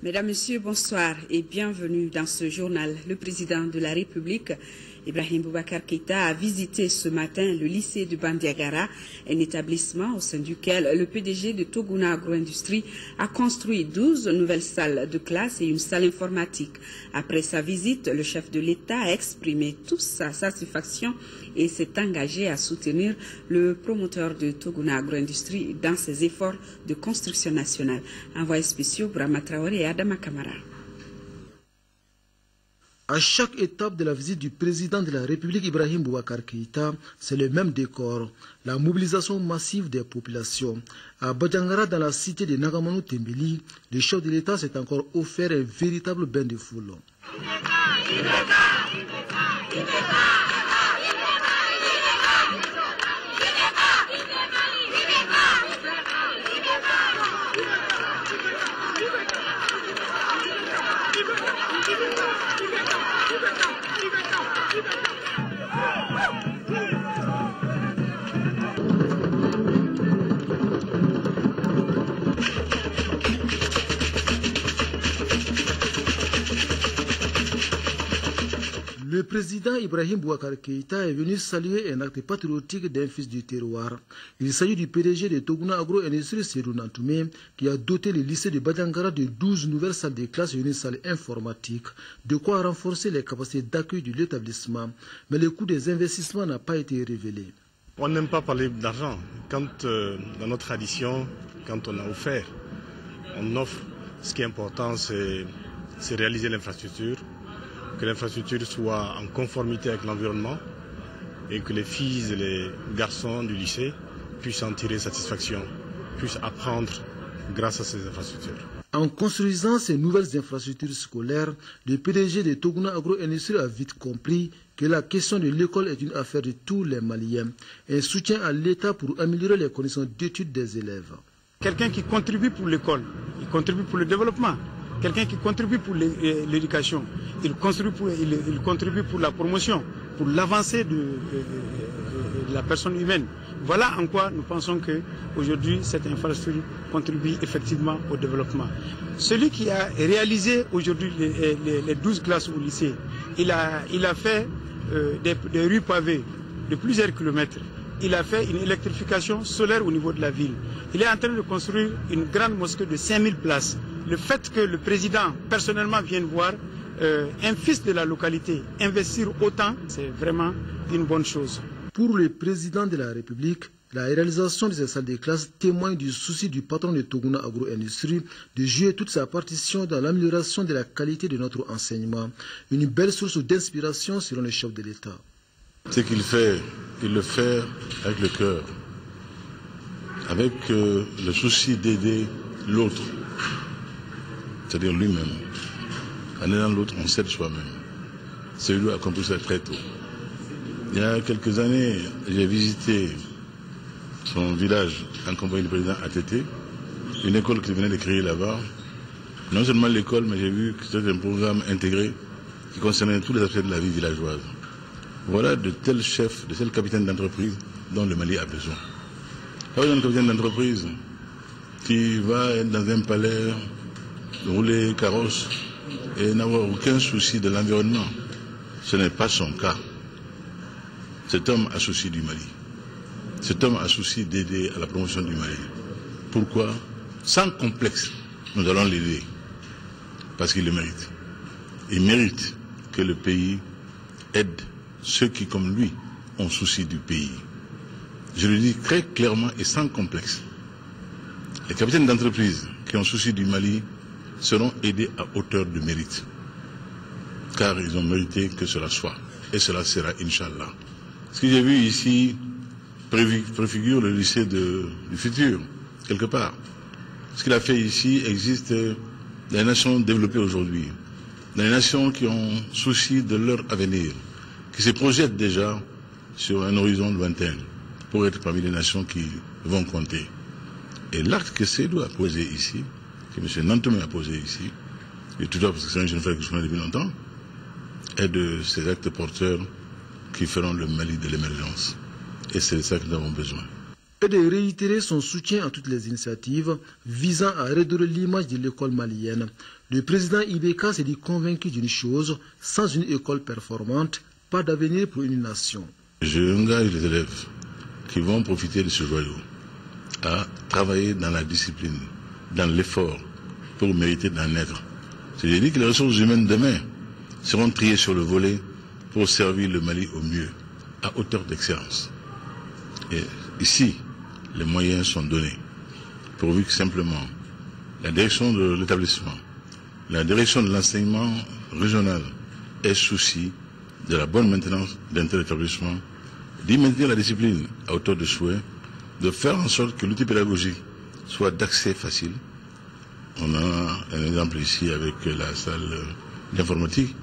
Mesdames, Messieurs, bonsoir et bienvenue dans ce journal. Le président de la République, Ibrahim Boubacar Keïta, a visité ce matin le lycée de Bandiagara, un établissement au sein duquel le PDG de Toguna Agro-Industrie a construit 12 nouvelles salles de classe et une salle informatique. Après sa visite, le chef de l'État a exprimé toute sa satisfaction et s'est engagé à soutenir le promoteur de Toguna Agro-Industrie dans ses efforts de construction nationale. Envoyés spéciaux Brahma Traoré et Adama Kamara. À chaque étape de la visite du président de la République Ibrahim Boubacar Keïta, c'est le même décor, la mobilisation massive des populations. À Badjangara, dans la cité de Nagamano Tembeli, le chef de l'État s'est encore offert un véritable bain de foule. Le président Ibrahim Boubacar Keïta est venu saluer un acte patriotique d'un fils du terroir. Il s'agit du PDG de Toguna Agro-Industrie, Seydou Nantoumé, qui a doté le lycée de Badjangara de 12 nouvelles salles de classe et une salle informatique, de quoi renforcer les capacités d'accueil de l'établissement. Mais le coût des investissements n'a pas été révélé. On n'aime pas parler d'argent. Quand, dans notre tradition, quand on a offert, on offre. Ce qui est important, c'est réaliser l'infrastructure, que l'infrastructure soit en conformité avec l'environnement et que les filles et les garçons du lycée puissent en tirer satisfaction, puissent apprendre grâce à ces infrastructures. En construisant ces nouvelles infrastructures scolaires, le PDG de Toguna Agro-Industrie a vite compris que la question de l'école est une affaire de tous les Maliens. Un soutien à l'État pour améliorer les conditions d'études des élèves. Quelqu'un qui contribue pour l'école, il contribue pour le développement. Quelqu'un qui contribue pour l'éducation, il contribue pour la promotion, pour l'avancée de la personne humaine. Voilà en quoi nous pensons qu'aujourd'hui, cette infrastructure contribue effectivement au développement. Celui qui a réalisé aujourd'hui les 12 classes au lycée, il a fait des rues pavées de plusieurs kilomètres. Il a fait une électrification solaire au niveau de la ville. Il est en train de construire une grande mosquée de 5000 places. Le fait que le président personnellement vienne voir un fils de la localité investir autant, c'est vraiment une bonne chose. Pour le président de la République, la réalisation de ces salles de classe témoigne du souci du patron de Toguna Agro-Industrie de jouer toute sa partition dans l'amélioration de la qualité de notre enseignement. Une belle source d'inspiration selon le chef de l'État. Ce qu'il fait, il le fait avec le cœur, avec le souci d'aider l'autre, c'est-à-dire lui-même. En aidant l'autre, on s'aide soi-même. Celui-là a compris ça très tôt. Il y a quelques années, j'ai visité son village en compagnie du président ATT, une école qu'il venait de créer là-bas. Non seulement l'école, mais j'ai vu que c'était un programme intégré qui concernait tous les aspects de la vie villageoise. Voilà de tels chefs, de tels capitaines d'entreprise dont le Mali a besoin. Là, il y a un capitaine d'entreprise qui va être dans un palais, rouler carrosse et n'avoir aucun souci de l'environnement. Ce n'est pas son cas. Cet homme a souci du Mali. Cet homme a souci d'aider à la promotion du Mali. Pourquoi? Sans complexe, nous allons l'aider. Parce qu'il le mérite. Il mérite que le pays aide ceux qui, comme lui, ont souci du pays. Je le dis très clairement et sans complexe. Les capitaines d'entreprise qui ont souci du Mali seront aidés à hauteur de mérite. Car ils ont mérité que cela soit. Et cela sera, Inch'Allah. Ce que j'ai vu ici préfigure le lycée du futur, quelque part. Ce qu'il a fait ici existe dans les nations développées aujourd'hui, dans les nations qui ont souci de leur avenir, qui se projettent déjà sur un horizon lointain pour être parmi les nations qui vont compter. Et l'acte que Seydou a posé ici, que M. Nantoumé a posé ici, et tout d'abord parce que c'est un jeune frère que je connais depuis longtemps, est de ces actes porteurs qui feront le Mali de l'émergence. Et c'est ça que nous avons besoin. Et de réitérer son soutien à toutes les initiatives visant à redorer l'image de l'école malienne. Le président Ibeka s'est dit convaincu d'une chose, sans une école performante, pas d'avenir pour une nation. Je engage les élèves qui vont profiter de ce joyau à travailler dans la discipline, dans l'effort, pour mériter d'en être. Je dis que les ressources humaines demain seront triées sur le volet pour servir le Mali au mieux, à hauteur d'excellence. Et ici, les moyens sont donnés, pourvu que simplement la direction de l'établissement, la direction de l'enseignement régional ait souci de la bonne maintenance d'un tel établissement, d'y maintenir la discipline à hauteur de souhait, de faire en sorte que l'outil pédagogique soit d'accès facile. On a un exemple ici avec la salle d'informatique,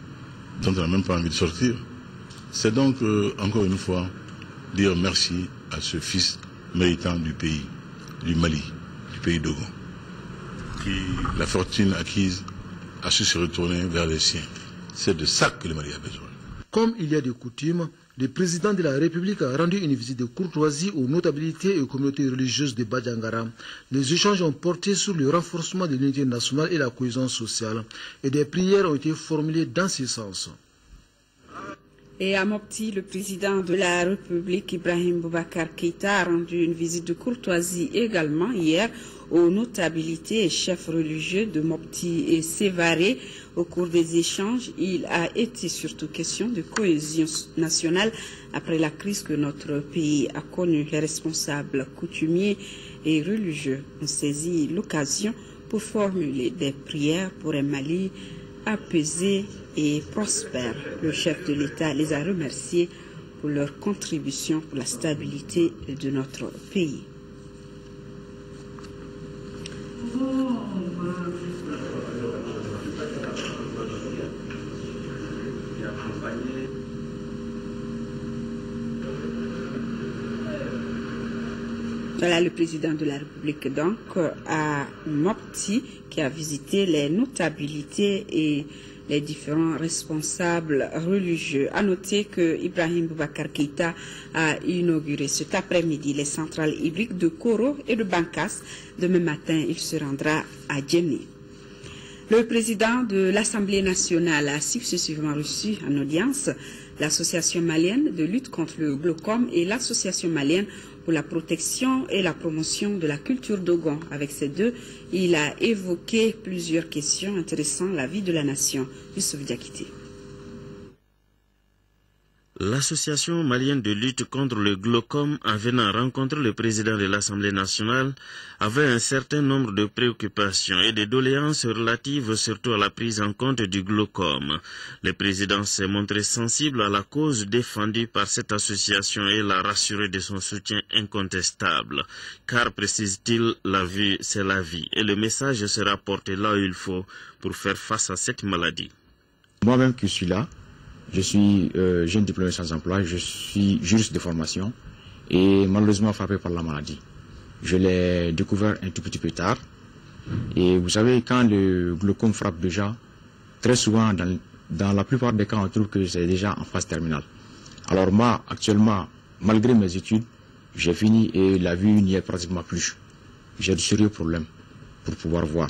dont on n'a même pas envie de sortir. C'est donc, encore une fois, dire merci à ce fils méritant du pays, du Mali, du pays Dogon, qui, la fortune acquise, a su se retourner vers les siens. C'est de ça que le Mali a besoin. Comme il y a de coutume, le président de la République a rendu une visite de courtoisie aux notabilités et aux communautés religieuses de Badiangara. Les échanges ont porté sur le renforcement de l'unité nationale et la cohésion sociale, et des prières ont été formulées dans ce sens. Et à Mopti, le président de la République, Ibrahim Boubacar Keïta, a rendu une visite de courtoisie également hier aux notabilités et chefs religieux de Mopti et Sévaré. Au cours des échanges, il a été surtout question de cohésion nationale après la crise que notre pays a connue. Les responsables coutumiers et religieux ont saisi l'occasion pour formuler des prières pour un Mali apaisé et prospère. Le chef de l'État les a remerciés pour leur contribution pour la stabilité de notre pays. Voilà le président de la République donc à Mopti qui a visité les notabilités et les différents responsables religieux. À noter que Ibrahim Boubacar Keïta a inauguré cet après-midi les centrales hydriques de Koro et de Bankas. Demain matin, il se rendra à Djemé. Le président de l'Assemblée nationale a successivement reçu en audience l'Association malienne de lutte contre le glaucome et l'Association malienne pour la protection et la promotion de la culture Dogon. Avec ces deux, il a évoqué plusieurs questions intéressant la vie de la nation. Youssouf Diakité. L'association malienne de lutte contre le glaucome, en venant rencontrer le président de l'Assemblée nationale, avait un certain nombre de préoccupations et de doléances relatives surtout à la prise en compte du glaucome. Le président s'est montré sensible à la cause défendue par cette association et l'a rassuré de son soutien incontestable. Car, précise-t-il, la vue, c'est la vie, et le message sera porté là où il faut pour faire face à cette maladie. Moi-même qui suis là, je suis jeune diplômé sans emploi, je suis juriste de formation et malheureusement frappé par la maladie. Je l'ai découvert un tout petit peu tard. Et vous savez, quand le glaucome frappe déjà, très souvent, dans la plupart des cas, on trouve que c'est déjà en phase terminale. Alors moi, actuellement, malgré mes études, j'ai fini et la vue n'y est pratiquement plus. J'ai de sérieux problèmes pour pouvoir voir.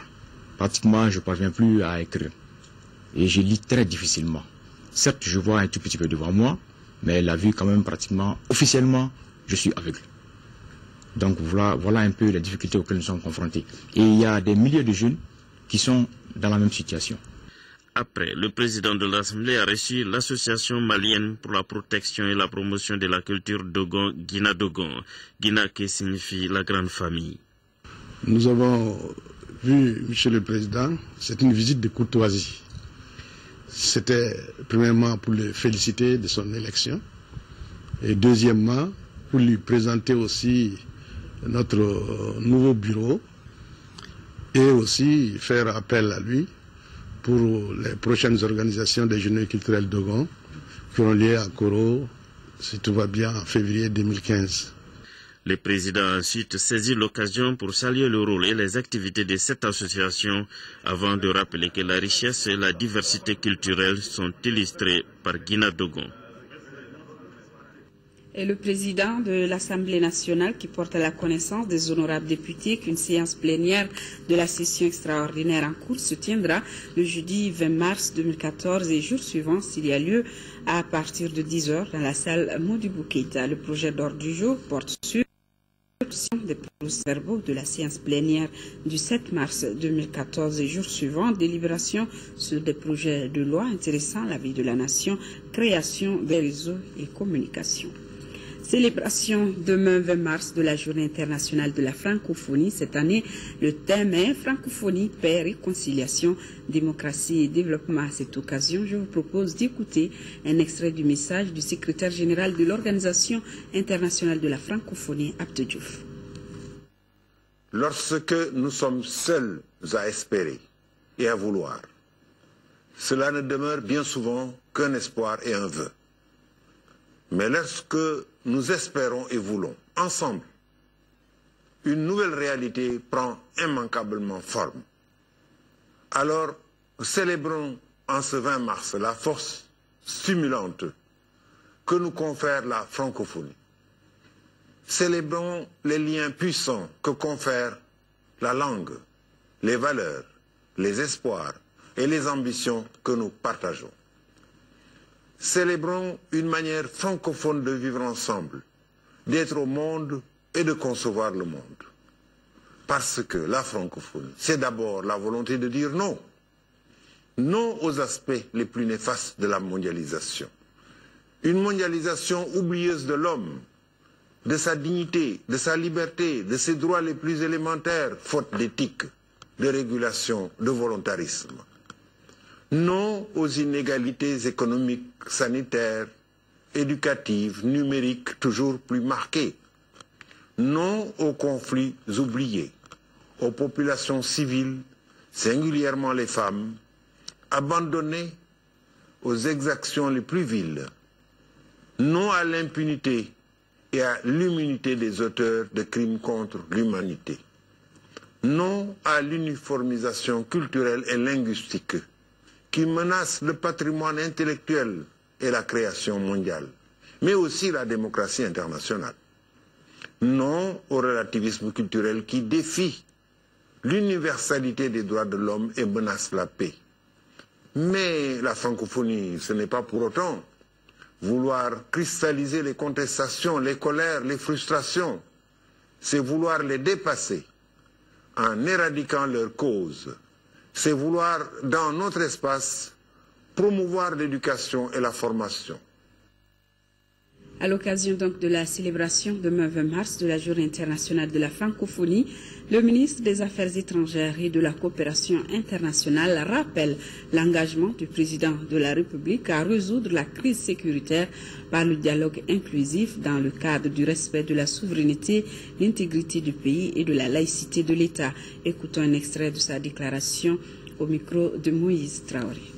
Pratiquement, je ne parviens plus à écrire. Et je lis très difficilement. Certes, je vois un tout petit peu devant moi, mais la vue quand même pratiquement, officiellement, je suis aveugle. Donc voilà un peu les difficultés auxquelles nous sommes confrontés. Et il y a des milliers de jeunes qui sont dans la même situation. Après, le président de l'Assemblée a reçu l'Association malienne pour la protection et la promotion de la culture Dogon, Guina Dogon. Guina qui signifie la grande famille. Nous avons vu, Monsieur le Président, c'est une visite de courtoisie. C'était premièrement pour le féliciter de son élection et deuxièmement pour lui présenter aussi notre nouveau bureau et aussi faire appel à lui pour les prochaines organisations des journées culturelles Dogon qui auront lieu à Koro, si tout va bien, en février 2015. Le président a ensuite saisi l'occasion pour saluer le rôle et les activités de cette association avant de rappeler que la richesse et la diversité culturelle sont illustrées par Guina Dogon. Et le président de l'Assemblée nationale qui porte à la connaissance des honorables députés qu'une séance plénière de la session extraordinaire en cours se tiendra le jeudi 20 mars 2014 et jour suivant s'il y a lieu à partir de 10 h dans la salle Modibo Keïta. Le projet d'ordre du jour porte sur des procès-verbaux de la séance plénière du 7 mars 2014 et jour suivant, délibération sur des projets de loi intéressant la vie de la nation, création des réseaux et communication. Célébration demain 20 mars de la Journée internationale de la francophonie. Cette année, le thème est francophonie, paix, réconciliation, démocratie et développement. À cette occasion, je vous propose d'écouter un extrait du message du secrétaire général de l'Organisation internationale de la francophonie, Abdou Diouf. Lorsque nous sommes seuls à espérer et à vouloir, cela ne demeure bien souvent qu'un espoir et un vœu. Mais lorsque nous espérons et voulons, ensemble, une nouvelle réalité prend immanquablement forme. Alors, célébrons en ce 20 mars la force stimulante que nous confère la francophonie. Célébrons les liens puissants que confère la langue, les valeurs, les espoirs et les ambitions que nous partageons. Célébrons une manière francophone de vivre ensemble, d'être au monde et de concevoir le monde. Parce que la francophonie, c'est d'abord la volonté de dire non. Non aux aspects les plus néfastes de la mondialisation. Une mondialisation oublieuse de l'homme, de sa dignité, de sa liberté, de ses droits les plus élémentaires, faute d'éthique, de régulation, de volontarisme. Non aux inégalités économiques, sanitaires, éducatives, numériques toujours plus marquées. Non aux conflits oubliés, aux populations civiles, singulièrement les femmes, abandonnées aux exactions les plus viles. Non à l'impunité et à l'immunité des auteurs de crimes contre l'humanité. Non à l'uniformisation culturelle et linguistique qui menace le patrimoine intellectuel et la création mondiale, mais aussi la démocratie internationale. Non au relativisme culturel qui défie l'universalité des droits de l'homme et menace la paix. Mais la francophonie, ce n'est pas pour autant vouloir cristalliser les contestations, les colères, les frustrations. C'est vouloir les dépasser en éradiquant leurs causes. C'est vouloir, dans notre espace, promouvoir l'éducation et la formation. À l'occasion donc de la célébration demain 20 mars de la Journée internationale de la francophonie, le ministre des Affaires étrangères et de la coopération internationale rappelle l'engagement du président de la République à résoudre la crise sécuritaire par le dialogue inclusif dans le cadre du respect de la souveraineté, l'intégrité du pays et de la laïcité de l'État. Écoutons un extrait de sa déclaration au micro de Moïse Traoré.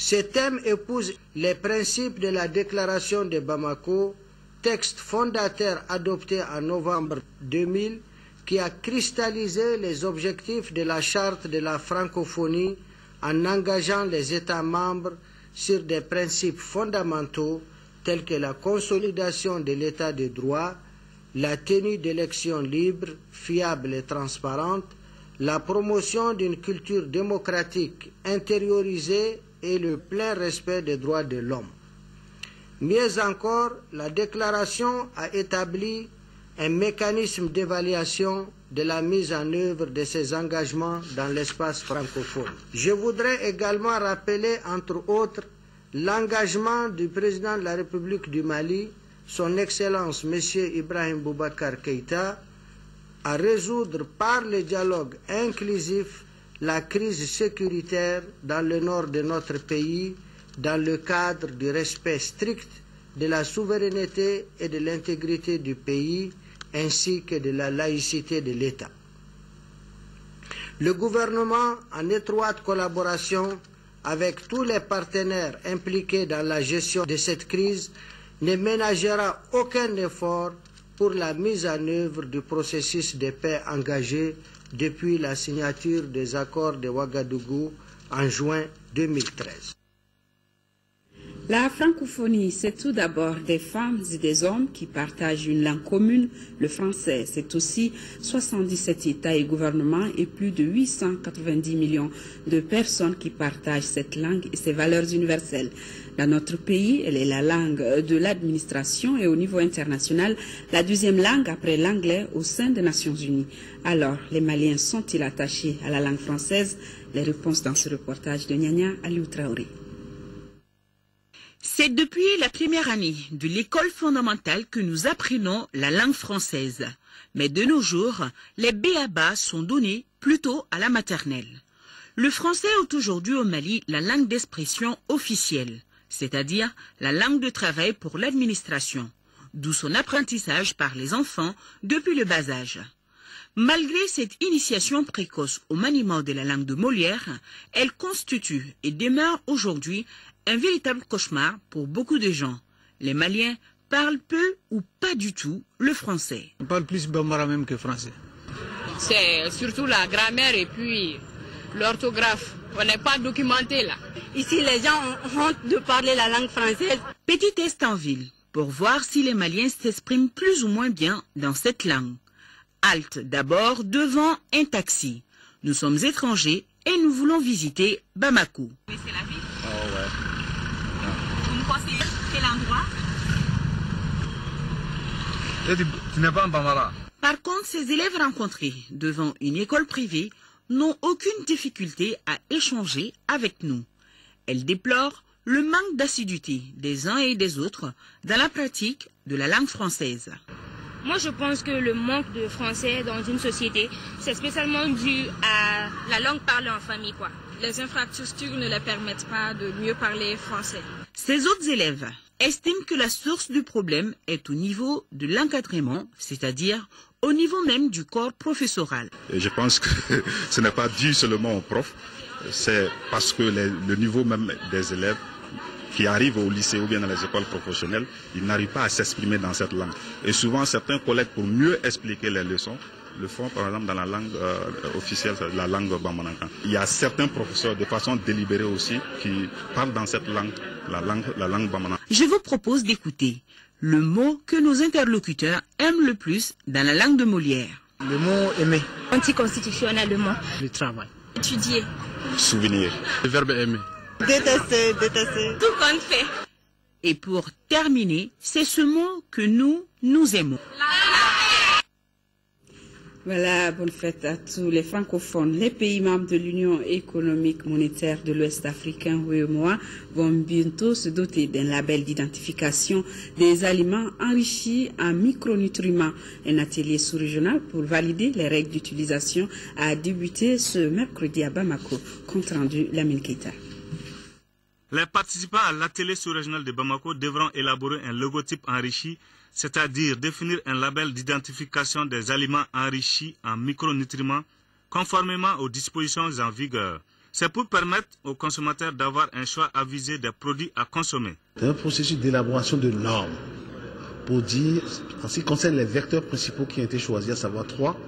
Ce thème épouse les principes de la déclaration de Bamako, texte fondateur adopté en novembre 2000 qui a cristallisé les objectifs de la charte de la francophonie en engageant les États membres sur des principes fondamentaux tels que la consolidation de l'état de droit, la tenue d'élections libres, fiables et transparentes, la promotion d'une culture démocratique intériorisée et le plein respect des droits de l'homme. Mieux encore, la déclaration a établi un mécanisme d'évaluation de la mise en œuvre de ces engagements dans l'espace francophone. Je voudrais également rappeler, entre autres, l'engagement du président de la République du Mali, son Excellence M. Ibrahim Boubacar Keïta, à résoudre par le dialogue inclusif la crise sécuritaire dans le nord de notre pays, dans le cadre du respect strict de la souveraineté et de l'intégrité du pays, ainsi que de la laïcité de l'État. Le gouvernement, en étroite collaboration avec tous les partenaires impliqués dans la gestion de cette crise, ne ménagera aucun effort pour la mise en œuvre du processus de paix engagé depuis la signature des accords de Ouagadougou en juin 2013. La francophonie, c'est tout d'abord des femmes et des hommes qui partagent une langue commune, le français. C'est aussi 77 États et gouvernements et plus de 890 millions de personnes qui partagent cette langue et ses valeurs universelles. Dans notre pays, elle est la langue de l'administration et au niveau international, la deuxième langue après l'anglais au sein des Nations Unies. Alors, les Maliens sont-ils attachés à la langue française? Les réponses dans ce reportage de Nyanya Aliou Traoré. C'est depuis la première année de l'école fondamentale que nous apprenons la langue française. Mais de nos jours, les b.a.-ba sont donnés plutôt à la maternelle. Le français est aujourd'hui au Mali la langue d'expression officielle, c'est-à-dire la langue de travail pour l'administration, d'où son apprentissage par les enfants depuis le bas âge. Malgré cette initiation précoce au maniement de la langue de Molière, elle constitue et demeure aujourd'hui un véritable cauchemar pour beaucoup de gens. Les Maliens parlent peu ou pas du tout le français. On parle plus bambara même que français. C'est surtout la grammaire et puis l'orthographe. On n'est pas documenté là. Ici, les gens ont honte de parler la langue française. Petit test en ville pour voir si les Maliens s'expriment plus ou moins bien dans cette langue. Halte d'abord devant un taxi. Nous sommes étrangers et nous voulons visiter Bamako. Mais c'est la ville. Oh ouais. Vous me conseillez quel endroit? Tu n'es pas en Bambara. Par contre, ces élèves rencontrés devant une école privée n'ont aucune difficulté à échanger avec nous. Elles déplorent le manque d'assiduité des uns et des autres dans la pratique de la langue française. Moi, je pense que le manque de français dans une société, c'est spécialement dû à la langue parlée en famille, quoi. Les infrastructures ne les permettent pas de mieux parler français. Ces autres élèves estiment que la source du problème est au niveau de l'encadrement, c'est-à-dire au niveau même du corps professoral. Et je pense que ce n'est pas dû seulement aux profs, c'est parce que le niveau même des élèves qui arrivent au lycée ou bien dans les écoles professionnelles, ils n'arrivent pas à s'exprimer dans cette langue. Et souvent, certains collègues, pour mieux expliquer les leçons, le font par exemple dans la langue officielle, la langue bamanakan. Il y a certains professeurs de façon délibérée aussi qui parlent dans cette langue, la langue bamanakan. Je vous propose d'écouter le mot que nos interlocuteurs aiment le plus dans la langue de Molière. Le mot aimer. Anticonstitutionnellement. Le travail. Étudier. Souvenir. Le verbe aimer. Détester, détester. Tout compte fait. Et pour terminer, c'est ce mot que nous aimons. Voilà, bonne fête à tous les francophones. Les pays membres de l'Union économique monétaire de l'Ouest africain, UEMOA, vont bientôt se doter d'un label d'identification des aliments enrichis en micronutriments. Un atelier sous-régional pour valider les règles d'utilisation a débuté ce mercredi à Bamako. Compte rendu Lamine Keita. Les participants à l'atelier sous-régional de Bamako devront élaborer un logotype enrichi, c'est-à-dire définir un label d'identification des aliments enrichis en micronutriments, conformément aux dispositions en vigueur. C'est pour permettre aux consommateurs d'avoir un choix avisé des produits à consommer. C'est un processus d'élaboration de normes pour dire, en ce qui concerne les vecteurs principaux qui ont été choisis, à savoir 3,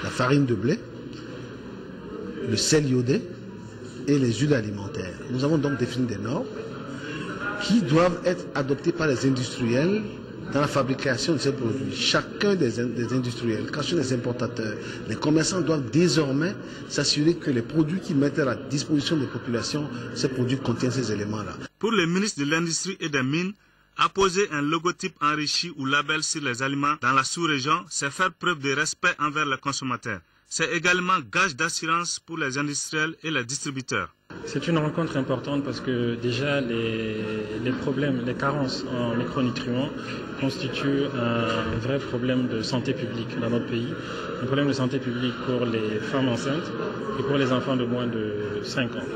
la farine de blé, le sel iodé et les huiles alimentaires. Nous avons donc défini des normes qui doivent être adoptées par les industriels dans la fabrication de ces produits. Chacun des industriels, quand ce sont des importateurs, les commerçants doivent désormais s'assurer que les produits qu'ils mettent à la disposition des populations, ces produits contiennent ces éléments-là. Pour le ministre de l'Industrie et des Mines, apposer un logotype enrichi ou label sur les aliments dans la sous-région, c'est faire preuve de respect envers les consommateurs. C'est également gage d'assurance pour les industriels et les distributeurs. C'est une rencontre importante parce que déjà les problèmes, les carences en micronutriments constituent un vrai problème de santé publique dans notre pays. Un problème de santé publique pour les femmes enceintes et pour les enfants de moins de 5 ans.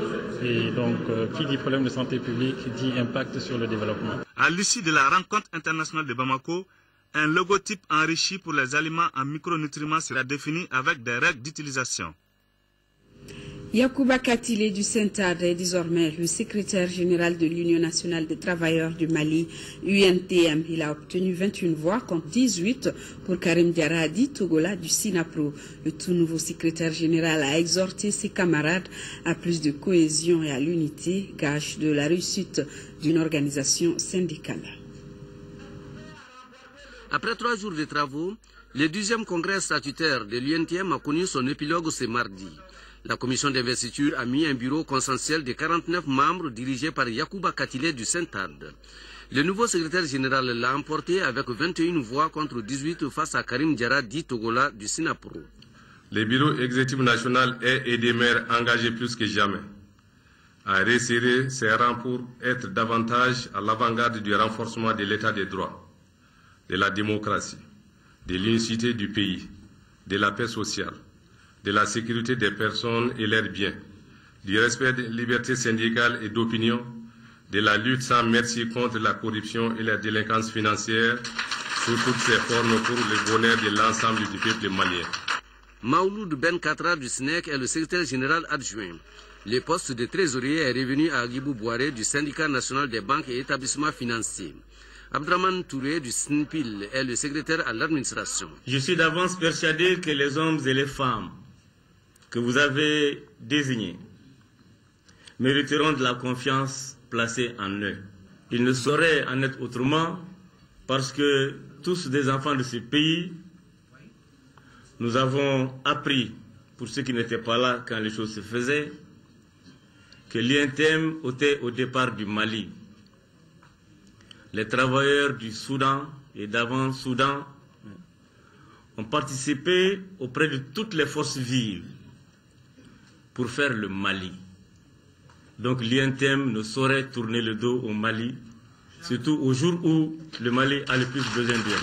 Et donc, qui dit problème de santé publique dit impact sur le développement. À l'issue de la rencontre internationale de Bamako, un logotype enrichi pour les aliments en micronutriments sera défini avec des règles d'utilisation. Yacouba Katile du Saint-Ard est désormais le secrétaire général de l'Union nationale des travailleurs du Mali, UNTM. Il a obtenu 21 voix contre 18 pour Karim Diarra Di Togola du SINAPRO. Le tout nouveau secrétaire général a exhorté ses camarades à plus de cohésion et à l'unité, gage de la réussite d'une organisation syndicale. Après 3 jours de travaux, le 12e congrès statutaire de l'UNTM a connu son épilogue ce mardi. La commission d'investiture a mis un bureau consensuel de 49 membres dirigé par Yacouba Katile du Saint-Ard. Le nouveau secrétaire général l'a emporté avec 21 voix contre 18 face à Karim Diarra Di Togola du SINAPRO. Le bureau exécutif national est et demeure engagé plus que jamais à resserrer ses rangs pour être davantage à l'avant-garde du renforcement de l'état de droit, de la démocratie, de l'unicité du pays, de la paix sociale, de la sécurité des personnes et leurs biens, du respect des libertés syndicales et d'opinion, de la lutte sans merci contre la corruption et la délinquance financière sous toutes ses formes pour le bonheur de l'ensemble du peuple malien. Maouloud Ben Katra du SNEC est le secrétaire général adjoint. Le poste de trésorier est revenu à Agibou Bouaré du syndicat national des banques et établissements financiers. Abdraman Touré du SNPIL est le secrétaire à l'administration. Je suis d'avance persuadé que les hommes et les femmes que vous avez désignés mériteront de la confiance placée en eux. Il ne saurait en être autrement parce que tous des enfants de ce pays, nous avons appris, pour ceux qui n'étaient pas là quand les choses se faisaient, que l'UNTM était au départ du Mali. Les travailleurs du Soudan et d'avant Soudan ont participé auprès de toutes les forces vives pour faire le Mali. Donc l'UNTM ne saurait tourner le dos au Mali, surtout au jour où le Mali a le plus besoin d'eux.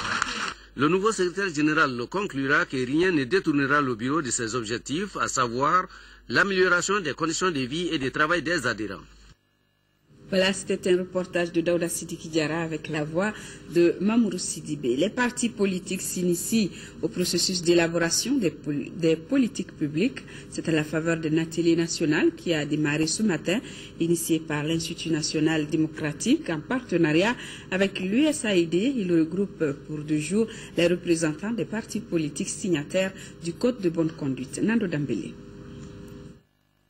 Le nouveau secrétaire général conclura que rien ne détournera le bureau de ses objectifs, à savoir l'amélioration des conditions de vie et de travail des adhérents. Voilà, c'était un reportage de Daouda Sidiki Diarra avec la voix de Mamourou Sidibé. Les partis politiques s'initient au processus d'élaboration des politiques publiques. C'est à la faveur d'un atelier national qui a démarré ce matin, initié par l'Institut national démocratique en partenariat avec l'USAID. Il regroupe pour 2 jours les représentants des partis politiques signataires du Code de bonne conduite. Nando Dambélé.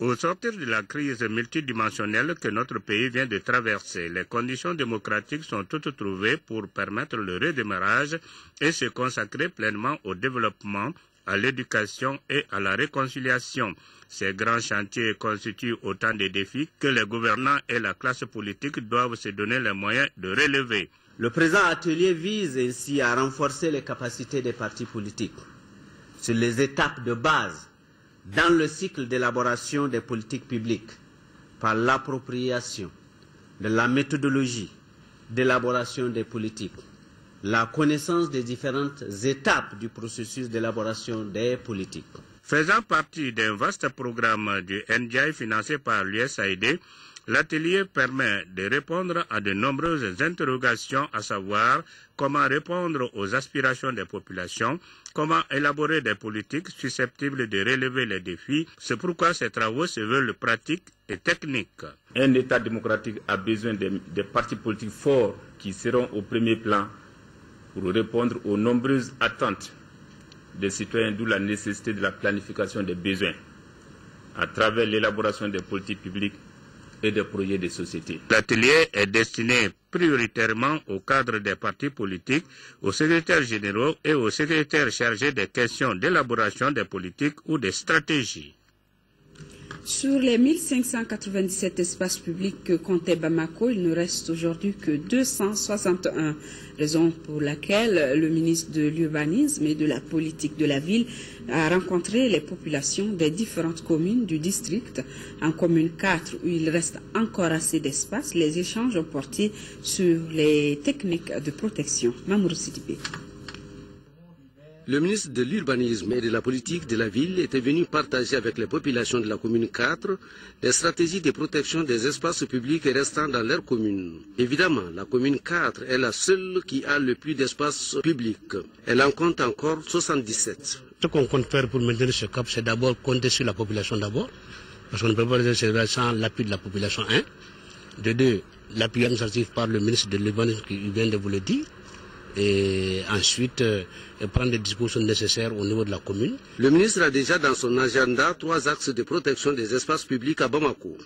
Au sortir de la crise multidimensionnelle que notre pays vient de traverser, les conditions démocratiques sont toutes trouvées pour permettre le redémarrage et se consacrer pleinement au développement, à l'éducation et à la réconciliation. Ces grands chantiers constituent autant de défis que les gouvernants et la classe politique doivent se donner les moyens de relever. Le présent atelier vise ainsi à renforcer les capacités des partis politiques sur les étapes de base dans le cycle d'élaboration des politiques publiques par l'appropriation de la méthodologie d'élaboration des politiques, la connaissance des différentes étapes du processus d'élaboration des politiques. Faisant partie d'un vaste programme du NDI financé par l'USAID, l'atelier permet de répondre à de nombreuses interrogations, à savoir comment répondre aux aspirations des populations, comment élaborer des politiques susceptibles de relever les défis. C'est pourquoi ces travaux se veulent pratiques et techniques. Un État démocratique a besoin des partis politiques forts qui seront au premier plan pour répondre aux nombreuses attentes des citoyens, d'où la nécessité de la planification des besoins à travers l'élaboration des politiques publiques et des projets de société. L'atelier est destiné prioritairement au cadre des partis politiques, aux secrétaires généraux et aux secrétaires chargés des questions d'élaboration des politiques ou des stratégies. Sur les 1597 espaces publics que comptait Bamako, il ne reste aujourd'hui que 261, raison pour laquelle le ministre de l'Urbanisme et de la Politique de la Ville a rencontré les populations des différentes communes du district. En commune 4, où il reste encore assez d'espace, les échanges ont porté sur les techniques de protection. Mamour Sidibé. Le ministre de l'Urbanisme et de la Politique de la Ville était venu partager avec les populations de la commune 4 des stratégies de protection des espaces publics restant dans leur commune. Évidemment, la commune 4 est la seule qui a le plus d'espaces publics. Elle en compte encore 77. Ce qu'on compte faire pour maintenir ce cap, c'est d'abord compter sur la population d'abord, Parce qu'on ne peut pas réaliser ces règles sans l'appui de la population, De deux, l'appui administratif par le ministre de l'Urbanisme qui vient de vous le dire. Et ensuite, prendre des dispositions nécessaires au niveau de la commune. Le ministre a déjà dans son agenda 3 axes de protection des espaces publics à Bamako.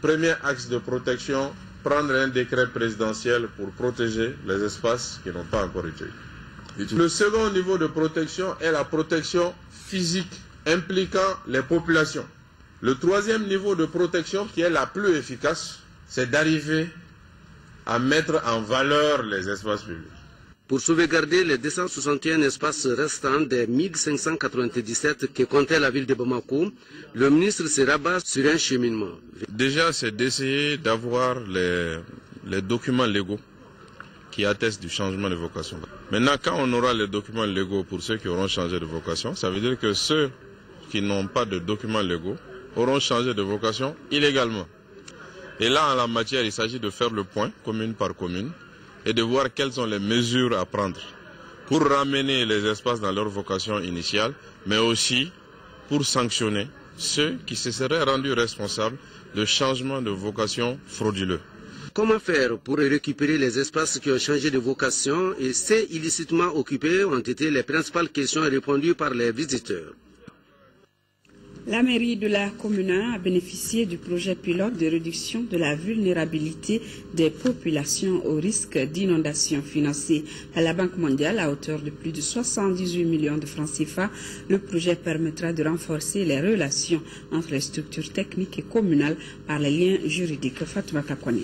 Premier axe de protection, prendre un décret présidentiel pour protéger les espaces qui n'ont pas encore été. Le second niveau de protection est la protection physique impliquant les populations. Le troisième niveau de protection, qui est la plus efficace, c'est d'arriver à mettre en valeur les espaces publics. Pour sauvegarder les 261 espaces restants des 1597 que comptait la ville de Bamako, le ministre se rabat sur un cheminement. Déjà, c'est d'essayer d'avoir les documents légaux qui attestent du changement de vocation. Maintenant, quand on aura les documents légaux pour ceux qui auront changé de vocation, ça veut dire que ceux qui n'ont pas de documents légaux auront changé de vocation illégalement. Et là, en la matière, il s'agit de faire le point, commune par commune, et de voir quelles sont les mesures à prendre pour ramener les espaces dans leur vocation initiale, mais aussi pour sanctionner ceux qui se seraient rendus responsables de changements de vocation frauduleux. Comment faire pour récupérer les espaces qui ont changé de vocation et ceux illicitement occupés ont été les principales questions répondues par les visiteurs. La mairie de la commune 1 a bénéficié du projet pilote de réduction de la vulnérabilité des populations au risque d'inondation financé par la Banque mondiale à hauteur de plus de 78 millions de francs CFA. Le projet permettra de renforcer les relations entre les structures techniques et communales par les liens juridiques. Fatouma Kapone.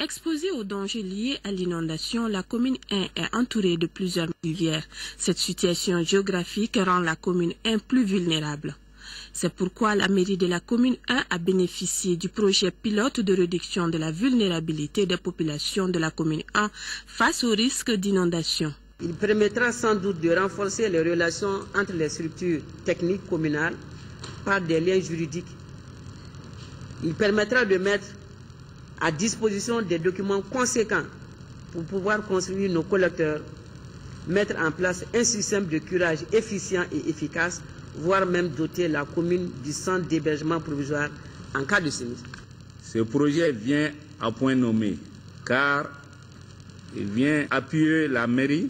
Exposée aux dangers liés à l'inondation, la commune 1 est entourée de plusieurs rivières. Cette situation géographique rend la commune 1 plus vulnérable. C'est pourquoi la mairie de la commune 1 a bénéficié du projet pilote de réduction de la vulnérabilité des populations de la commune 1 face au risque d'inondation. Il permettra sans doute de renforcer les relations entre les structures techniques communales par des liens juridiques. Il permettra de mettre à disposition des documents conséquents pour pouvoir construire nos collecteurs, mettre en place un système de curage efficient et efficace, voire même doter la commune du centre d'hébergement provisoire en cas de sinistre. Ce projet vient à point nommé, car il vient appuyer la mairie,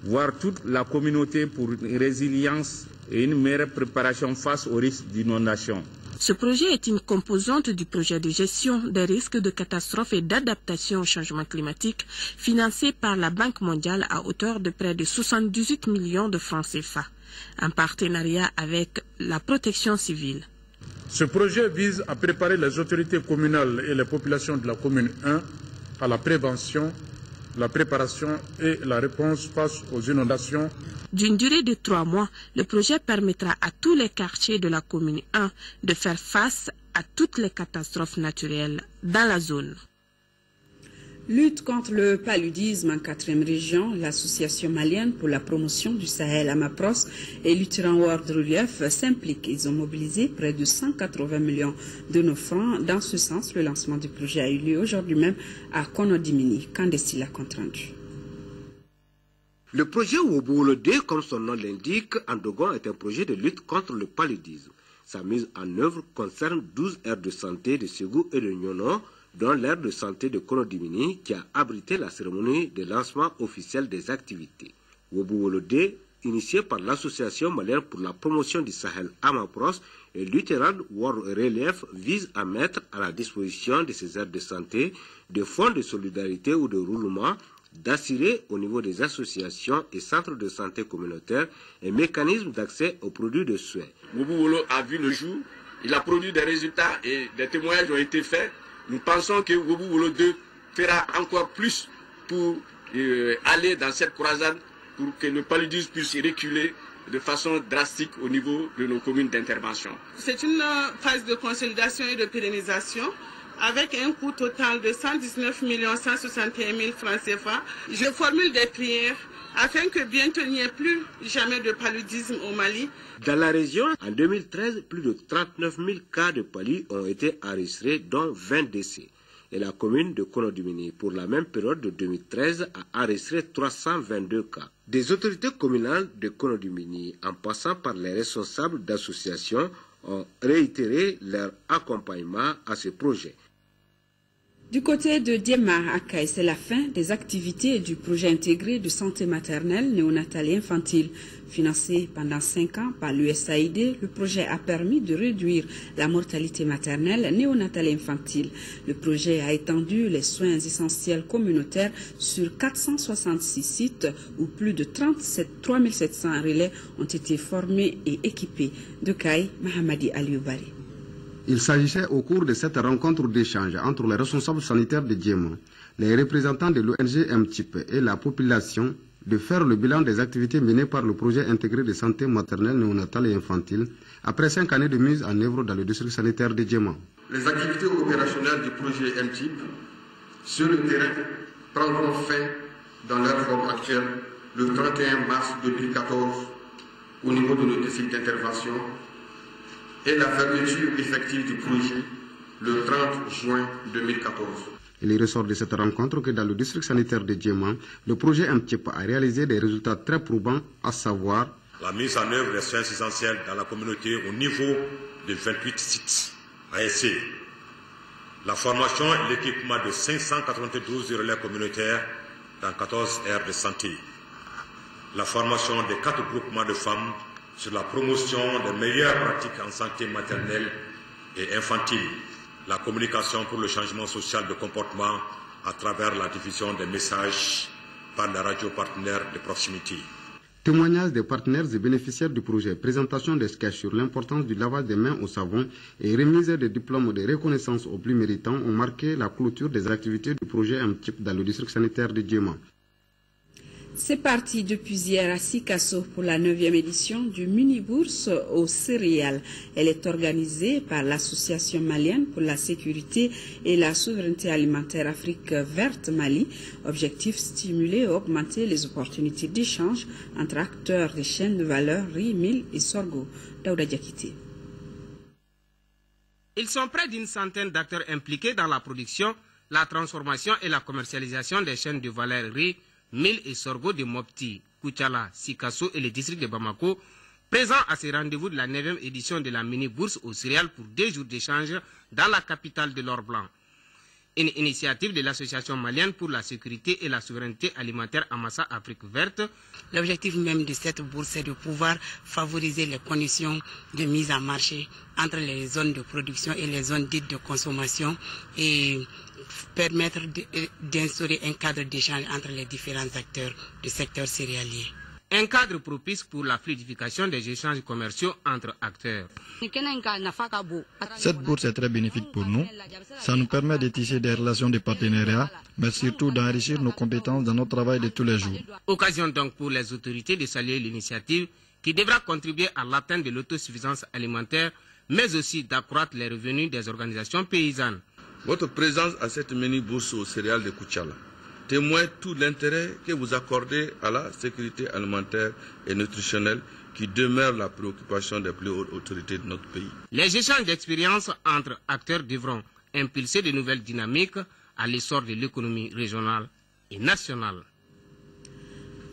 voire toute la communauté pour une résilience et une meilleure préparation face aux risques d'inondation. Ce projet est une composante du projet de gestion des risques de catastrophe et d'adaptation au changement climatique financé par la Banque mondiale à hauteur de près de 78 millions de francs CFA, en partenariat avec la protection civile. Ce projet vise à préparer les autorités communales et les populations de la commune 1 à la prévention, la préparation et la réponse face aux inondations. D'une durée de 3 mois, le projet permettra à tous les quartiers de la commune 1 de faire face à toutes les catastrophes naturelles dans la zone. Lutte contre le paludisme en 4e région, l'association malienne pour la promotion du Sahel Amapros et Lutran World Relief s'impliquent. Ils ont mobilisé près de 180 millions de nos francs. Dans ce sens, le lancement du projet a eu lieu aujourd'hui même à Konodimini. Candestila compte rendu. Le projet Woboulo 2, comme son nom l'indique, en Dogon est un projet de lutte contre le paludisme. Sa mise en œuvre concerne 12 aires de santé de Ségou et de Nyono, dont l'aire de santé de Konodimini qui a abrité la cérémonie de lancement officiel des activités. Woboulo 2, initié par l'Association malienne pour la promotion du Sahel Amapros et Lutheran World Relief, vise à mettre à la disposition de ces aires de santé des fonds de solidarité ou de roulement, d'assurer au niveau des associations et centres de santé communautaires un mécanisme d'accès aux produits de soins. Woboulo a vu le jour, il a produit des résultats et des témoignages ont été faits. Nous pensons que Woboulo 2 fera encore plus pour aller dans cette croisade pour que le paludisme puisse reculer de façon drastique au niveau de nos communes d'intervention. C'est une phase de consolidation et de pérennisation avec un coût total de 119 161 000 francs CFA. Je formule des prières afin que bientôt il n'y ait plus jamais de paludisme au Mali. Dans la région, en 2013, plus de 39 000 cas de palu ont été enregistrés, dont 20 décès. Et la commune de Konodimini, pour la même période de 2013, a enregistré 322 cas. Des autorités communales de Konodimini, en passant par les responsables d'associations, ont réitéré leur accompagnement à ce projet. Du côté de Diema Akaï, c'est la fin des activités du projet intégré de santé maternelle, néonatale et infantile. Financé pendant 5 ans par l'USAID, le projet a permis de réduire la mortalité maternelle, néonatale et infantile. Le projet a étendu les soins essentiels communautaires sur 466 sites où plus de 3700 relais ont été formés et équipés. De Kaï, Mahamadi Alioubari. Il s'agissait au cours de cette rencontre d'échange entre les responsables sanitaires de Diema, les représentants de l'ONG MTIP et la population de faire le bilan des activités menées par le projet intégré de santé maternelle, néonatale et infantile après 5 années de mise en œuvre dans le district sanitaire de Diema. Les activités opérationnelles du projet MTIP sur le terrain prendront fin dans leur forme actuelle le 31 mars 2014 au niveau de nos sites d'intervention et la fermeture effective du projet le 30 juin 2014. Il ressort de cette rencontre que dans le district sanitaire de Diema, le projet MTIP a réalisé des résultats très probants, à savoir la mise en œuvre des soins essentiels dans la communauté au niveau de 28 sites ASC, la formation et l'équipement de 592 relais communautaires dans 14 aires de santé, la formation des 4 groupements de femmes sur la promotion des meilleures pratiques en santé maternelle et infantile, la communication pour le changement social de comportement à travers la diffusion des messages par les radios partenaires de proximité. Témoignages des partenaires et bénéficiaires du projet, présentation des sketchs sur l'importance du lavage des mains au savon et remise des diplômes de reconnaissance aux plus méritants ont marqué la clôture des activités du projet MTIP dans le district sanitaire de Diema. C'est parti depuis hier à Sikasso pour la 9e édition du mini-bourse aux céréales. Elle est organisée par l'Association malienne pour la sécurité et la souveraineté alimentaire Afrique verte Mali. Objectif stimuler et augmenter les opportunités d'échange entre acteurs des chaînes de valeur riz, mil et sorgho. Daouda Diakité. Ils sont près d'une centaine d'acteurs impliqués dans la production, la transformation et la commercialisation des chaînes de valeur riz, mil et sorgho de Mopti, Koutiala, Sikasso et le district de Bamako, présents à ce rendez-vous de la 9e édition de la mini-bourse aux céréales pour 2 jours d'échange dans la capitale de l'Or Blanc. Une initiative de l'Association malienne pour la sécurité et la souveraineté alimentaire Amassa Afrique verte. L'objectif même de cette bourse, c'est de pouvoir favoriser les conditions de mise en marché entre les zones de production et les zones dites de consommation et permettre d'instaurer un cadre d'échange entre les différents acteurs du secteur céréalier. Un cadre propice pour la fluidification des échanges commerciaux entre acteurs. Cette bourse est très bénéfique pour nous. Ça nous permet de tisser des relations de partenariat, mais surtout d'enrichir nos compétences dans notre travail de tous les jours. Occasion donc pour les autorités de saluer l'initiative qui devra contribuer à l'atteinte de l'autosuffisance alimentaire, mais aussi d'accroître les revenus des organisations paysannes. Votre présence à cette mini-bourse aux céréales de Koutiala témoigne tout l'intérêt que vous accordez à la sécurité alimentaire et nutritionnelle qui demeure la préoccupation des plus hautes autorités de notre pays. Les échanges d'expériences entre acteurs devront impulser de nouvelles dynamiques à l'essor de l'économie régionale et nationale.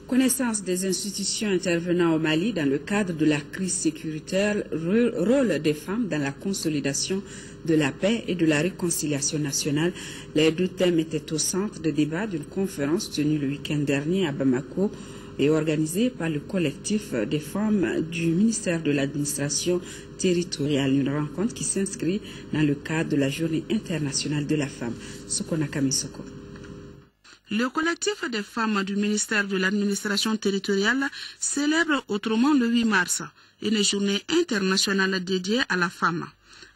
Connaissance des institutions intervenant au Mali dans le cadre de la crise sécuritaire, rôle des femmes dans la consolidation de la paix et de la réconciliation nationale. Les 2 thèmes étaient au centre de débat d'une conférence tenue le week-end dernier à Bamako et organisée par le collectif des femmes du ministère de l'administration territoriale. Une rencontre qui s'inscrit dans le cadre de la Journée internationale de la femme. Sokonakami Soko. Le collectif des femmes du ministère de l'administration territoriale célèbre autrement le 8 mars, une journée internationale dédiée à la femme.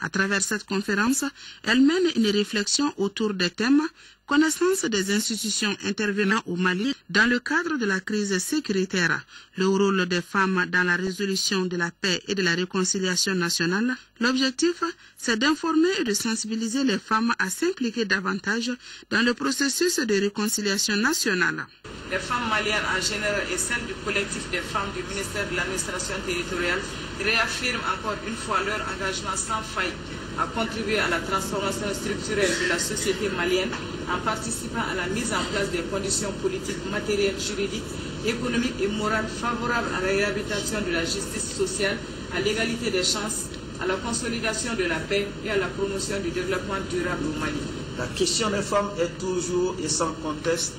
À travers cette conférence, elle mène une réflexion autour des thèmes connaissance des institutions intervenant au Mali dans le cadre de la crise sécuritaire, le rôle des femmes dans la résolution de la paix et de la réconciliation nationale. L'objectif, c'est d'informer et de sensibiliser les femmes à s'impliquer davantage dans le processus de réconciliation nationale. Les femmes maliennes en général et celles du collectif des femmes du ministère de l'administration territoriale réaffirment encore une fois leur engagement sans faille à contribuer à la transformation structurelle de la société malienne en participant à la mise en place des conditions politiques, matérielles, juridiques, économiques et morales favorables à la réhabilitation de la justice sociale, à l'égalité des chances à la consolidation de la paix et à la promotion du développement durable au Mali. La question des femmes est toujours et sans conteste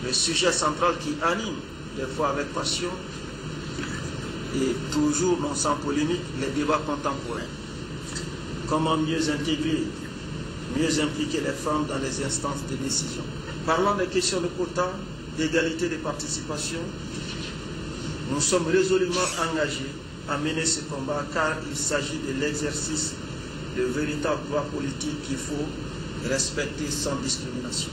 le sujet central qui anime, des fois avec passion et toujours non sans polémique, les débats contemporains. Comment mieux intégrer, mieux impliquer les femmes dans les instances de décision. Parlant des questions de quotas, d'égalité de participation, nous sommes résolument engagés à mener ce combat car il s'agit de l'exercice de véritables droits politiques qu'il faut respecter sans discrimination.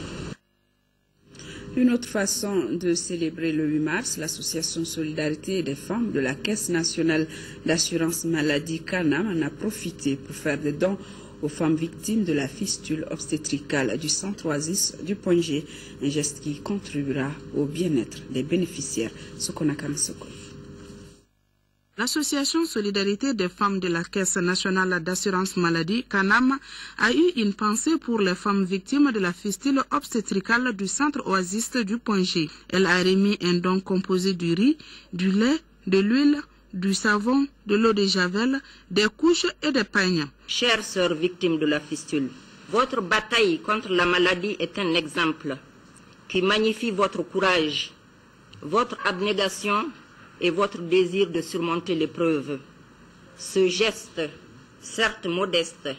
Une autre façon de célébrer le 8 mars, l'association Solidarité des femmes de la Caisse nationale d'assurance maladie CANAM en a profité pour faire des dons aux femmes victimes de la fistule obstétricale du centre Oasis du Point G, un geste qui contribuera au bien-être des bénéficiaires. Sokonakam Soko. L'association Solidarité des femmes de la Caisse nationale d'assurance maladie, CANAM, a eu une pensée pour les femmes victimes de la fistule obstétricale du centre Oasis du Point G. Elle a remis un don composé du riz, du lait, de l'huile, du savon, de l'eau de javel, des couches et des peignes. Chères sœurs victimes de la fistule, votre bataille contre la maladie est un exemple qui magnifie votre courage, votre abnégation et votre désir de surmonter l'épreuve. Ce geste, certes modeste,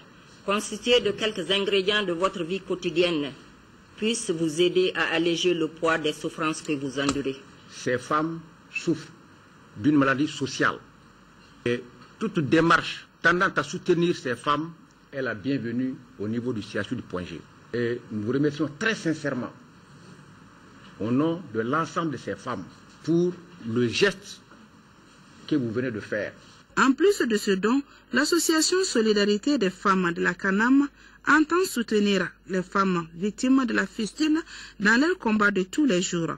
constitué de quelques ingrédients de votre vie quotidienne, puisse vous aider à alléger le poids des souffrances que vous endurez. Ces femmes souffrent d'une maladie sociale. Et toute démarche tendant à soutenir ces femmes est la bienvenue au niveau du CHU du Point G. Et nous vous remercions très sincèrement, au nom de l'ensemble de ces femmes, pour le geste que vous venez de faire. En plus de ce don, l'association Solidarité des femmes de la CANAM entend soutenir les femmes victimes de la fistule dans leur combat de tous les jours.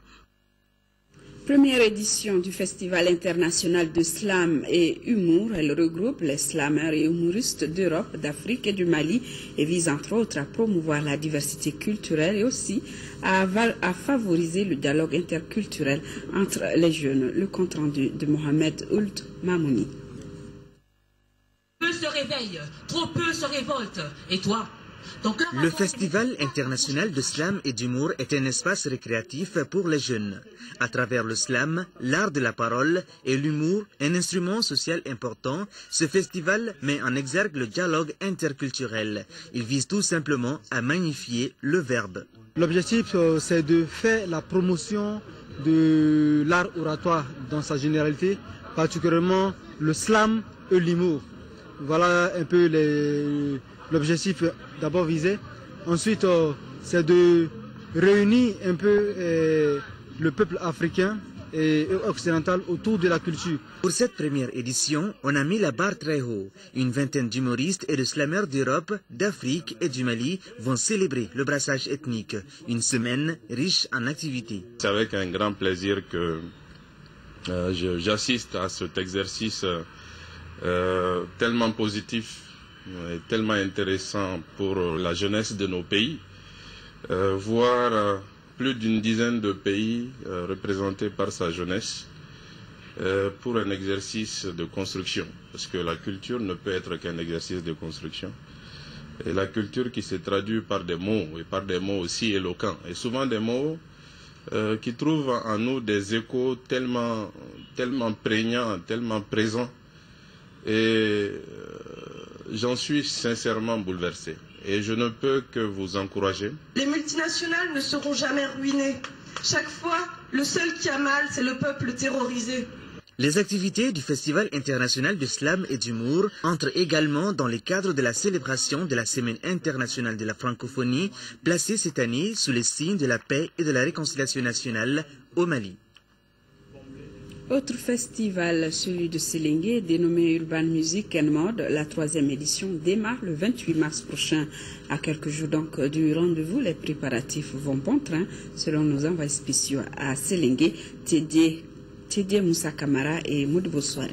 Première édition du Festival international de slam et humour. Elle regroupe les slameurs et humoristes d'Europe, d'Afrique et du Mali et vise entre autres à promouvoir la diversité culturelle et aussi à favoriser le dialogue interculturel entre les jeunes. Le compte rendu de Mohamed Ould Mamouni. Peu se réveillent, trop peu se révoltent. Et toi ? Le Festival international de slam et d'humour est un espace récréatif pour les jeunes. À travers le slam, l'art de la parole et l'humour, un instrument social important, ce festival met en exergue le dialogue interculturel. Il vise tout simplement à magnifier le verbe. L'objectif, c'est de faire la promotion de l'art oratoire dans sa généralité, particulièrement le slam et l'humour. Voilà un peu l'objectif d'abord visé. Ensuite, c'est de réunir un peu le peuple africain et occidental autour de la culture. Pour cette première édition, on a mis la barre très haut. Une vingtaine d'humoristes et de slameurs d'Europe, d'Afrique et du Mali vont célébrer le brassage ethnique. Une semaine riche en activités. C'est avec un grand plaisir que j'assiste à cet exercice tellement positif et tellement intéressant pour la jeunesse de nos pays. Voir plus d'une dizaine de pays représentés par sa jeunesse pour un exercice de construction. Parce que la culture ne peut être qu'un exercice de construction. Et la culture qui se traduit par des mots, et par des mots aussi éloquents. Et souvent des mots qui trouvent en nous des échos tellement prégnants, tellement présents. Et j'en suis sincèrement bouleversé. Et je ne peux que vous encourager. Les multinationales ne seront jamais ruinées. Chaque fois, le seul qui a mal, c'est le peuple terrorisé. Les activités du Festival international de slam et d'humour entrent également dans le cadre de la célébration de la Semaine internationale de la francophonie, placée cette année sous les signes de la paix et de la réconciliation nationale au Mali. Autre festival, celui de Sélingué, dénommé Urban Music and Mode, la 3e édition démarre le 28 mars prochain. À quelques jours donc du rendez-vous, les préparatifs vont bon train, selon nos envoyés spéciaux à Sélingué, Tédié Moussa Kamara et Moudou Soare.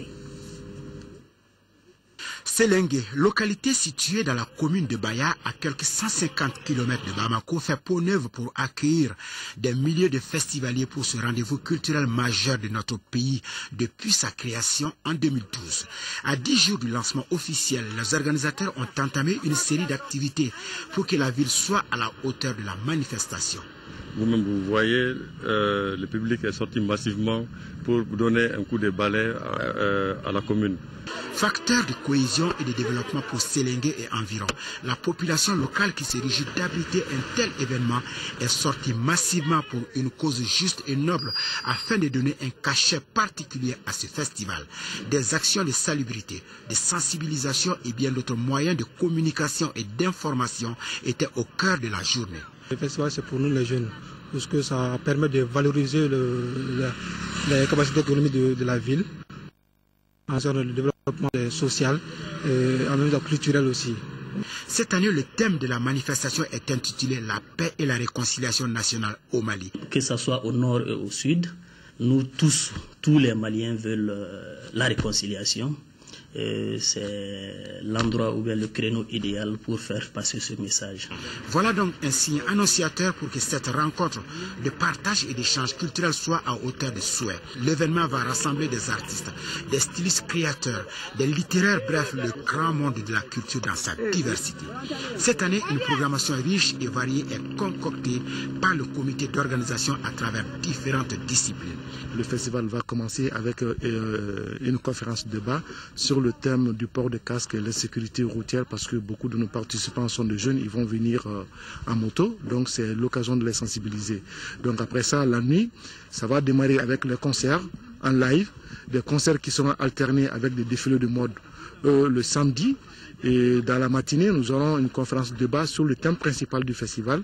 Sélengue, localité située dans la commune de Baya, à quelques 150 km de Bamako, fait peau neuve pour accueillir des milliers de festivaliers pour ce rendez-vous culturel majeur de notre pays depuis sa création en 2012. À 10 jours du lancement officiel, les organisateurs ont entamé une série d'activités pour que la ville soit à la hauteur de la manifestation. Vous-même, vous voyez, le public est sorti massivement pour donner un coup de balai à la commune. Facteur de cohésion et de développement pour Sélengue et environ, la population locale qui se réjouit d'abriter un tel événement est sortie massivement pour une cause juste et noble afin de donner un cachet particulier à ce festival. Des actions de salubrité, de sensibilisation et bien d'autres moyens de communication et d'information étaient au cœur de la journée. Le festival, c'est pour nous les jeunes, parce que ça permet de valoriser les capacités économiques de la ville, en sorte le développement social et en même temps culturel aussi. Cette année, le thème de la manifestation est intitulé « La paix et la réconciliation nationale au Mali ». Que ce soit au nord et au sud, nous tous les Maliens veulent la réconciliation. C'est l'endroit où est le créneau idéal pour faire passer ce message. Voilà donc un signe annonciateur pour que cette rencontre de partage et d'échange culturel soit à hauteur de souhait. L'événement va rassembler des artistes, des stylistes créateurs, des littéraires, bref, le grand monde de la culture dans sa diversité. Cette année, une programmation riche et variée est concoctée par le comité d'organisation à travers différentes disciplines. Le festival va commencer avec une conférence de débat sur le thème du port de casque et la sécurité routière, parce que beaucoup de nos participants sont des jeunes, ils vont venir en moto, donc c'est l'occasion de les sensibiliser. Donc après ça, la nuit, ça va démarrer avec les concerts en live, des concerts qui seront alternés avec des défilés de mode le samedi, et dans la matinée, nous aurons une conférence de débat sur le thème principal du festival.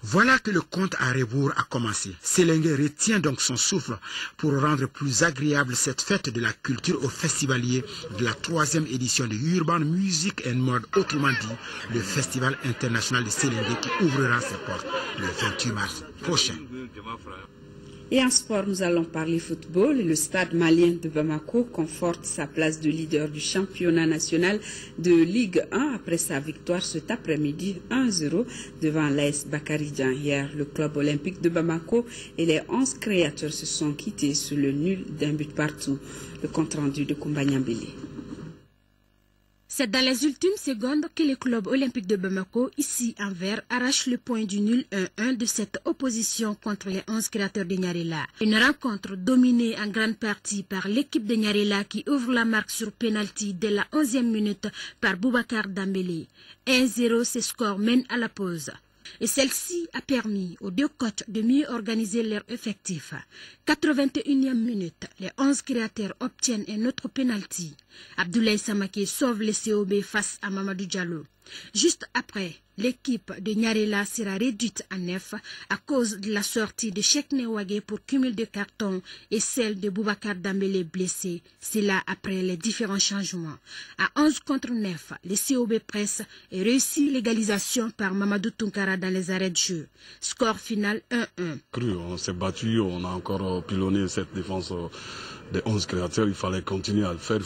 Voilà que le compte à rebours a commencé. Sélengue retient donc son souffle pour rendre plus agréable cette fête de la culture aux festivaliers de la 3e édition de Urban Music and Mode, autrement dit le Festival international de Sélengue qui ouvrira ses portes le 28 mars prochain. Et en sport, nous allons parler football. Le stade malien de Bamako conforte sa place de leader du championnat national de Ligue 1 après sa victoire cet après-midi 1-0 devant l'AS Bakaridjan. Hier, le club olympique de Bamako et les 11 créateurs se sont quittés sur le nul d'un but partout. Le compte-rendu de Kumbanyambele. C'est dans les ultimes secondes que le club olympique de Bamako, ici en vert, arrache le point du nul 1-1 de cette opposition contre les 11 créateurs de Nyarela. Une rencontre dominée en grande partie par l'équipe de Nyarela qui ouvre la marque sur pénalty dès la 11e minute par Boubacar Dambélé. 1-0, ce score mène à la pause. Et celle-ci a permis aux deux coachs de mieux organiser leur effectif. 81e minute, les 11 créateurs obtiennent un autre penalty. Abdoulaye Samake sauve le COB face à Mamadou Diallo. Juste après, l'équipe de Nyarela sera réduite à 9 à cause de la sortie de Cheikh Newagé pour cumul de cartons et celle de Boubacar Dambélé blessé. C'est là après les différents changements. À 11 contre 9, le COB presse et réussit l'égalisation par Mamadou Tunkara dans les arrêts de jeu. Score final 1-1. On s'est battu, on a encore pilonné cette défense des 11 créateurs, il fallait continuer à le faire,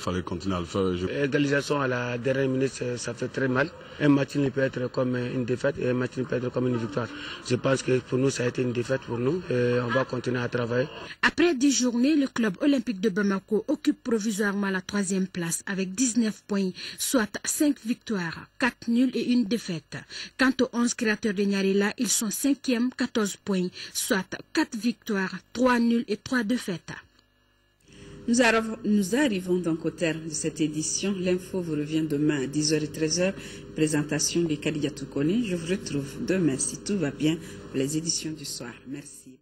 Égalisation à la dernière minute, ça fait très mal. Un match ne peut être comme une défaite et un match ne peut être comme une victoire. Je pense que pour nous, ça a été une défaite pour nous et on va continuer à travailler. Après 10 journées, le club olympique de Bamako occupe provisoirement la 3e place avec 19 points, soit 5 victoires, 4 nuls et 1 défaite. Quant aux 11 créateurs de Nyarela, ils sont 5e, 14 points, soit 4 victoires, 3 nuls et 3 défaites. Nous arrivons donc au terme de cette édition. L'info vous revient demain à 10h et 13h. Présentation de Kadiatou Kone. Je vous retrouve demain si tout va bien pour les éditions du soir. Merci.